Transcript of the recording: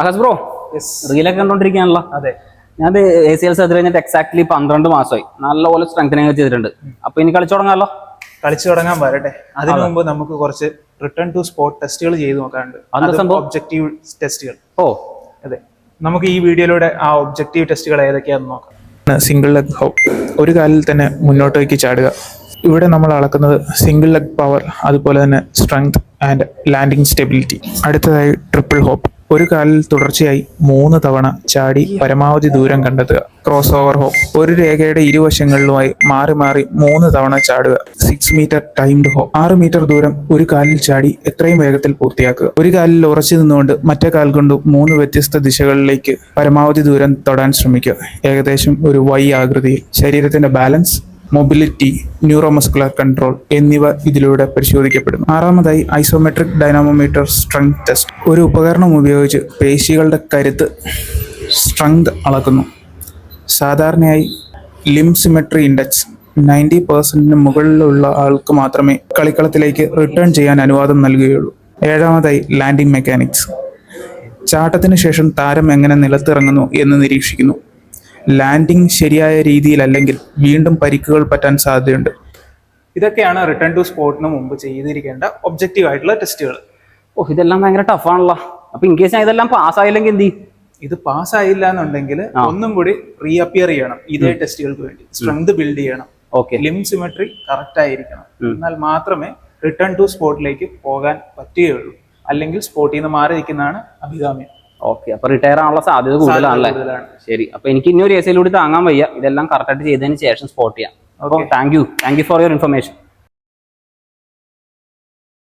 Akash bro, റീലൊക്കെ കണ്ടോണ്ടിരിക്കുകയാണല്ലോ. അതെ, ഞാൻ ACL സർജറി കഴിഞ്ഞിട്ട് എക്സാക്ട്ലി 12 മാസമായി. നല്ലപോലെ സ്ട്രെങ്തനിങ് ചെയ്തിട്ടുണ്ട്. അപ്പൊ ഇനി കളിച്ചു തുടങ്ങാമല്ലോ. കളിച്ചു തുടങ്ങാൻ വരട്ടെ. അതിനു മുമ്പ് നമുക്ക് കുറച്ച് റിട്ടേൺ ടു സ്പോട്ട് ടെസ്റ്റുകൾ ചെയ്ത് നോക്കാനുണ്ട്. ഒബ്ജക്റ്റീവ് ടെസ്റ്റുകൾ. അതെ, നമുക്ക് ഈ വീഡിയോയിലൂടെ ആ ഒബ്ജക്റ്റീവ് ടെസ്റ്റുകൾ ഏതൊക്കെയാണെന്ന് നോക്കാം. സിംഗിൾ ലെഗ് ഹോപ്പ്, ഒരു കാലിൽ തന്നെ മുന്നോട്ടേക്ക് ചാടുക. ഇവിടെ നമ്മൾ അളക്കുന്നത് സിംഗിൾ ലെഗ് പവർ, അതുപോലെ തന്നെ സ്ട്രെങ്ത് ആൻഡ് ലാൻഡിംഗ് സ്റ്റെബിലിറ്റി. അടുത്തതായി ട്രിപ്പിൾ ഹോപ്പ്, ഒരു കാലിൽ തുടർച്ചയായി 3 തവണ ചാടി പരമാവധി ദൂരം കണ്ടെത്തുക. ക്രോസ് ഓവർ ഹോപ്പ്, ഒരു രേഖയുടെ ഇരുവശങ്ങളിലുമായി മാറി മാറി 3 തവണ ചാടുക. 6 മീറ്റർ ടൈംഡ് ഹോപ്പ്, 6 മീറ്റർ ദൂരം ഒരു കാലിൽ ചാടി എത്രയും വേഗത്തിൽ പൂർത്തിയാക്കുക. ഒരു കാലിൽ ഉറച്ചു നിന്നുകൊണ്ട് മറ്റേ കാൽ കൊണ്ട് 3 വ്യത്യസ്ത ദിശകളിലേക്ക് പരമാവധി ദൂരം തൊടാൻ ശ്രമിക്കുക, ഏകദേശം ഒരു Y ആകൃതിയിൽ. ശരീരത്തിന്റെ ബാലൻസ്, മൊബിലിറ്റി, ന്യൂറോമസ്കുലർ കൺട്രോൾ എന്നിവ ഇതിലൂടെ പരിശോധിക്കപ്പെടുന്നു. 6-മതായി ഐസോമെട്രിക് ഡൈനാമോമീറ്റർ സ്ട്രെങ്ത് ടെസ്റ്റ്, ഒരു ഉപകരണം ഉപയോഗിച്ച് പേശികളുടെ കരുത്ത്, സ്ട്രെങ്ത് അളക്കുന്നു. സാധാരണയായി ലിം സിമെട്രി ഇൻഡെക്സ് 90% മുകളിലുള്ള ആൾക്ക് മാത്രമേ കളിക്കളത്തിലേക്ക് റിട്ടേൺ ചെയ്യാൻ അനുവാദം നൽകുകയുള്ളൂ. 7-മതായി ലാൻഡിംഗ് മെക്കാനിക്സ്, ചാട്ടത്തിന് ശേഷം താരം എങ്ങനെ നിലത്തിറങ്ങുന്നു എന്ന് നിരീക്ഷിക്കുന്നു. ലാൻഡിംഗ് ശരിയായ രീതിയിലല്ലെങ്കിൽ വീണ്ടും പരിക്കുകൾ പറ്റാൻ സാധ്യതയുണ്ട്. ഇതൊക്കെയാണ് റിട്ടേൺ ടു സ്പോട്ടിന് മുമ്പ് ചെയ്തിരിക്കേണ്ട ഒബ്ജക്റ്റീവ് ആയിട്ടുള്ള ടെസ്റ്റുകൾ. ഇതെല്ലാം ഭയങ്കര ടഫാണല്ലോ. അപ്പൊ ഇൻ കേസ് ഞാൻ ഇതെല്ലാം പാസ്സായില്ലെങ്കിൽ എന്ത് ചെയ്യും? ഇത് പാസ്സായില്ല എന്നുണ്ടെങ്കിൽ ഒന്നും കൂടി റീഅപ്പിയർ ചെയ്യണം ഇതേ ടെസ്റ്റുകൾക്ക് വേണ്ടി. സ്ട്രെങ്ത് ബിൽഡ് ചെയ്യണം, ലിം സിമെട്രി കറക്റ്റ് ആയിരിക്കണം. എന്നാൽ മാത്രമേ റിട്ടേൺ ടു സ്പോട്ടിലേക്ക് പോകാൻ പറ്റുകയുള്ളൂ. അല്ലെങ്കിൽ സ്പോട്ടിൽ നിന്ന് മാറി നിൽക്കുന്നതാണ് അഭികാമ്യം. അപ്പൊ റിട്ടയർ ആവാനുള്ള സാധ്യത കൂടുതലാണല്ലേ? ശരി, അപ്പൊ എനിക്ക് ഇനി ഒരു ACL കൂടി താങ്ങാൻ വയ്യ. ഇതെല്ലാം കറക്റ്റ് ആയിട്ട് ചെയ്തതിന് ശേഷം സ്പോട്ട് ചെയ്യാം. അപ്പോൾ thank you for your information.